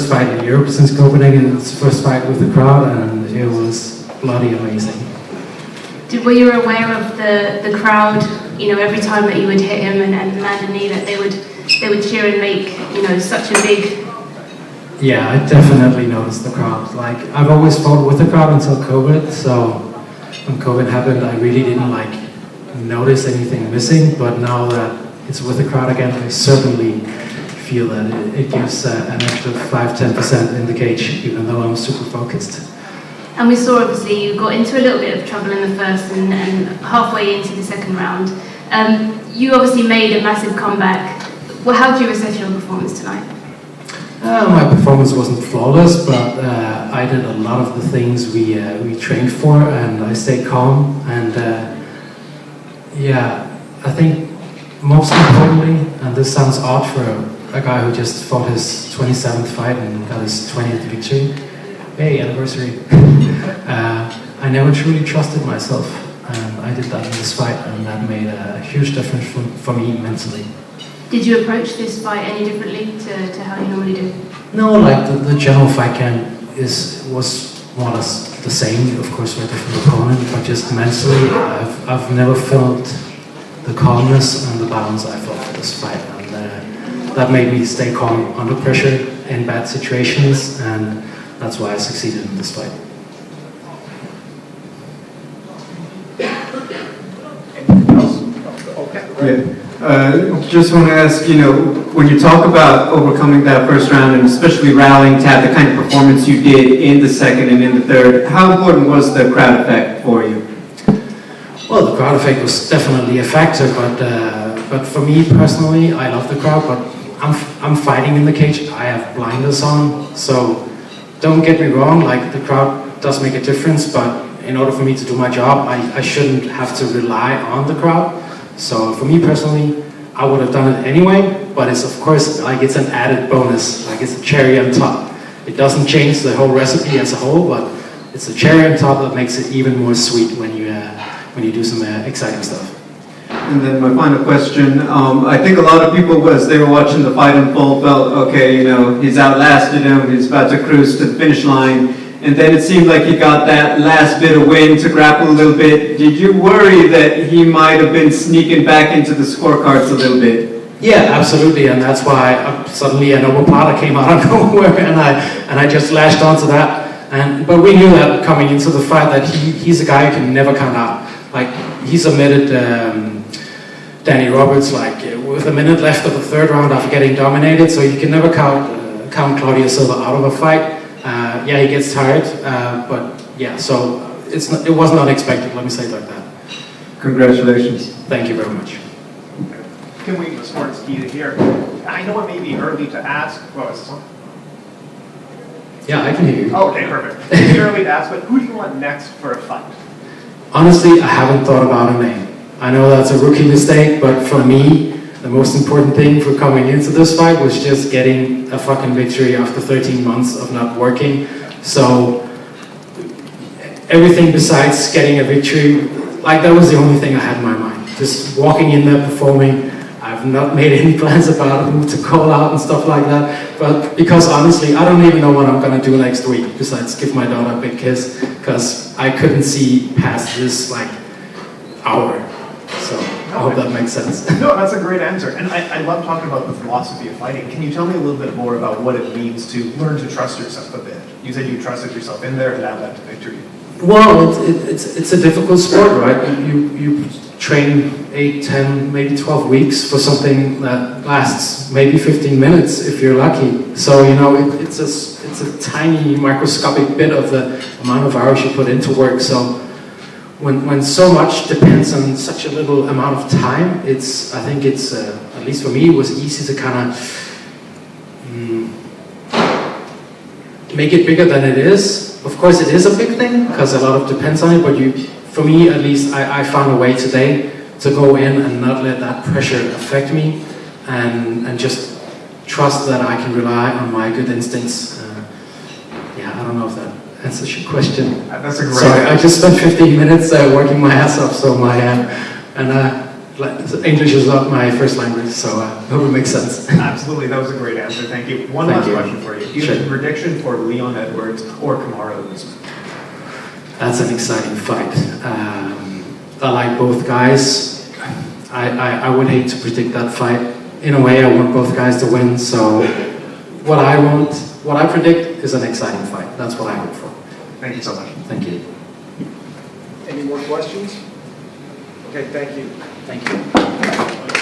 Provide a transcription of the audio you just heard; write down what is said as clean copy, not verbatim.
first fight in Europe since Copenhagen. It's the first fight with the crowd, and it was bloody amazing. Were you aware of the crowd? You know, every time that you would hit him and land a knee, that they would cheer and make, you know, such a big. Yeah, I definitely noticed the crowd. Like, I've always fought with the crowd until COVID, so when COVID happened, I really didn't like notice anything missing, but now that it's with the crowd again, I certainly feel that it gives an extra 5-10% in the cage, even though I'm super focused. And we saw, obviously, you got into a little bit of trouble in the first and halfway into the second round. You obviously made a massive comeback. Well, how do you assess your performance tonight? My performance wasn't flawless, but I did a lot of the things we trained for, and I stayed calm. And yeah, I think most importantly, and this sounds odd for a guy who just fought his 27th fight and got his 20th victory. Hey, anniversary. I never truly trusted myself, and I did that in this fight, and that made a huge difference for me mentally. Did you approach this fight any differently to how you normally do? No, like the general fight camp was more or less the same, of course, for a different opponent, but just mentally, I've never felt the calmness and the balance I felt for this fight, and that made me stay calm under pressure in bad situations, and that's why I succeeded in this fight. Anything else? Okay. Yeah. Just want to ask, you know, when you talk about overcoming that first round and especially rallying to have the kind of performance you did in the second and in the third, how important was the crowd effect for you? Well, the crowd effect was definitely a factor, but for me personally, I love the crowd, but I'm fighting in the cage. I have blinders on, so don't get me wrong, like the crowd does make a difference, but in order for me to do my job, I shouldn't have to rely on the crowd. So for me personally, I would have done it anyway, but it's of course like it's an added bonus, like it's a cherry on top. It doesn't change the whole recipe as a whole, but it's a cherry on top that makes it even more sweet when you do some exciting stuff. And then my final question, I think a lot of people, as they were watching the fight unfold, felt, okay, you know, he's outlasted him, he's about to cruise to the finish line, and then it seemed like he got that last bit of wind to grapple a little bit. Did you worry that he might have been sneaking back into the scorecards a little bit? Yeah, absolutely, and that's why suddenly an omoplata came out of nowhere, and I just lashed onto that. But we knew that coming into the fight that he's a guy who can never count out. Like he submitted Danny Roberts like with a minute left of the third round after getting dominated, so you can never count Claudio Silva out of a fight. Yeah, he gets tired, but yeah, so it wasn't unexpected, let me say it like that. Congratulations. Thank you very much. Can we sports key here? I know it may be early to ask. What was this one? Yeah, I can hear you. Oh, okay, perfect. It's early to ask, but who do you want next for a fight? Honestly, I haven't thought about a name. I know that's a rookie mistake, but for me, the most important thing for coming into this fight was just getting a fucking victory after 13 months of not working. So everything besides getting a victory, like that was the only thing I had in my mind. Just walking in there, performing. I've not made any plans about who to call out and stuff like that. But because honestly, I don't even know what I'm gonna do next week besides give my daughter a big kiss, because I couldn't see past this like hour. So I hope that makes sense. No, that's a great answer. And I love talking about the philosophy of fighting. Can you tell me a little bit more about what it means to learn to trust yourself a bit? You said you trusted yourself in there and now led to victory. Well, it's a difficult sport, right? You train 8, 10, maybe 12 weeks for something that lasts maybe 15 minutes if you're lucky. So, you know, it's a tiny microscopic bit of the amount of hours you put into work. So when so much depends on such a little amount of time, I think it's, at least for me, it was easy to kind of make it bigger than it is. Of course, it is a big thing because a lot of depends on it, but for me at least, I found a way today to go in and not let that pressure affect me and just trust that I can rely on my good instincts. Yeah, I don't know if that answers your question. That's a great Sorry, answer. I just spent 15 minutes working my ass off, so English is not my first language, so I hope it makes sense. Absolutely, that was a great answer. Thank you. One Thank last you. question for you. Do you Sure. have a prediction for Leon Edwards or Kamaru Usman? That's an exciting fight. I like both guys. I would hate to predict that fight. In a way, I want both guys to win. So what I predict is an exciting fight. That's what I hope for. Thank you so much. Thank you. Any more questions? Okay, thank you. Thank you.